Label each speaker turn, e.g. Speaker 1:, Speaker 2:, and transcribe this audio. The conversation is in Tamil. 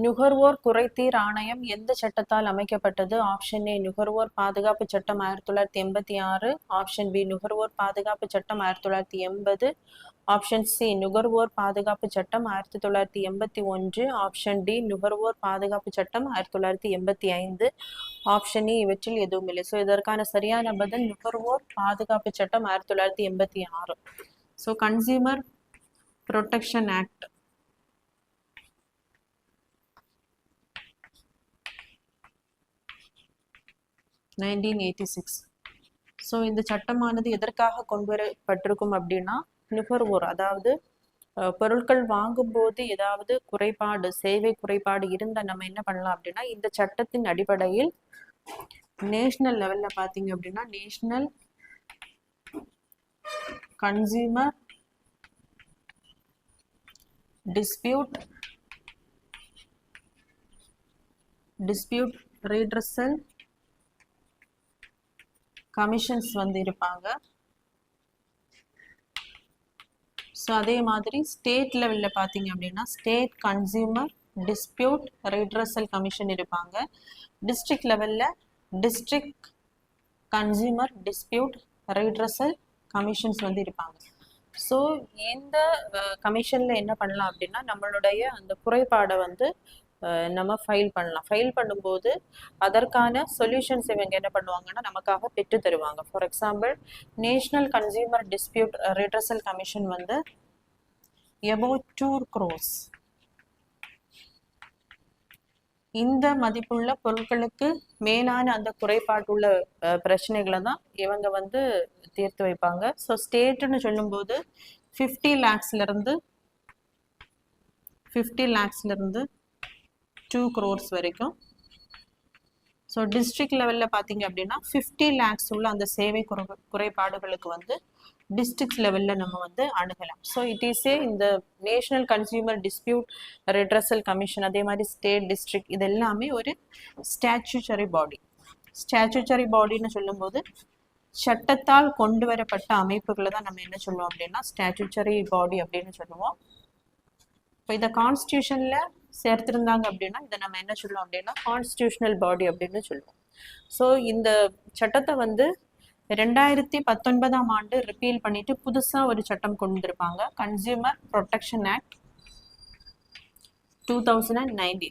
Speaker 1: நுகர்வோர் குறைதீர் ஆணையம் எந்த சட்டத்தால் அமைக்கப்பட்டது? ஆப்ஷன் ஏ நுகர்வோர் பாதுகாப்பு சட்டம் 1986, ஆப்ஷன் பி நுகர்வோர் பாதுகாப்பு சட்டம் 1980, ஆப்ஷன் சி நுகர்வோர் பாதுகாப்பு சட்டம் 1981, ஆப்ஷன் டி நுகர்வோர் பாதுகாப்பு சட்டம் 1985, ஆப்ஷன் இ இவற்றில் எதுவும் இல்லை. ஸோ இதற்கான சரியான பதில் நுகர்வோர் பாதுகாப்பு சட்டம் 1986. So consumer protection act 1986. So இந்த சட்டமானது எதற்காக கொண்டு வரப்பட்டிருக்கும் அப்படின்னா, நுகர்வோர் அதாவது பொருட்கள் வாங்கும்போது ஏதாவது குறைபாடு, சேவை குறைபாடு இருந்தால் நம்ம என்ன பண்ணலாம் அப்படின்னா, இந்த சட்டத்தின் அடிப்படையில் நேஷனல் லெவல்ல பார்த்தீங்க அப்படின்னா national consumer dispute redressal commissions வந்து இருப்பாங்க. ஸோ அதே மாதிரி ஸ்டேட் லெவலில் பார்த்தீங்க அப்படின்னா state consumer dispute redressal commission இருப்பாங்க. டிஸ்ட்ரிக்ட் லெவலில் district consumer dispute redressal commissions வந்து இருப்பாங்க. ஸோ இந்த கமிஷனில் என்ன பண்ணலாம் அப்படின்னா, நம்மளுடைய அந்த குறைபாடை வந்து நம்ம ஃபைல் பண்ணலாம். ஃபைல் பண்ணும்போது அதற்கான சொல்யூஷன்ஸ் இவங்க என்ன பண்ணுவாங்கன்னா நமக்காக பெற்று தருவாங்க. For example, national consumer dispute redressal commission வந்து about 2 crores இந்த மதிப்புள்ள பொருட்களுக்கு மேலான அந்த குறைபாட்டுள்ள பிரச்சனைகளை தான் இவங்க வந்து தீர்த்து வைப்பாங்க. ஸோ ஸ்டேட்டுன்னு சொல்லும்போது 50 lakhsலேருந்து 2 crores வரைக்கும். ஸோ டிஸ்ட்ரிக்ட் லெவலில் பார்த்தீங்க அப்படின்னா 50 lakhs உள்ள அந்த சேவை குறைபாடுகளுக்கு வந்து டிஸ்ட்ரிக்ட் லெவலில் நம்ம வந்து அணுகலாம். ஸோ இட் இஸ் இந்த national consumer dispute redressal commission, அதே மாதிரி ஸ்டேட், டிஸ்ட்ரிக்ட், இது எல்லாமே ஒரு ஸ்டாச்சுட்டரி பாடி. ஸ்டாச்சுட்டரி பாடின்னு சொல்லும்போது சட்டத்தால் கொண்டு வரப்பட்ட அமைப்புகளை தான் நம்ம என்ன சொல்லுவோம் அப்படின்னா ஸ்டாச்சுட்டரி பாடி அப்படின்னு சொல்லுவோம். இப்போ இதை கான்ஸ்டியூஷன்ல சேர்த்திருந்தாங்க அப்படின்னா இதை நம்ம என்ன சொல்லுவோம் அப்படின்னா கான்ஸ்டியூஷனல் பாடி அப்படின்னு சொல்லுவோம். ஸோ இந்த சட்டத்தை வந்து 2019ஆம் ஆண்டு ரிப்பீல் பண்ணிட்டு புதுசாக ஒரு சட்டம் கொண்டு வந்திருப்பாங்க, கன்சியூமர் ப்ரொடெக்ஷன் ஆக்ட் 2019.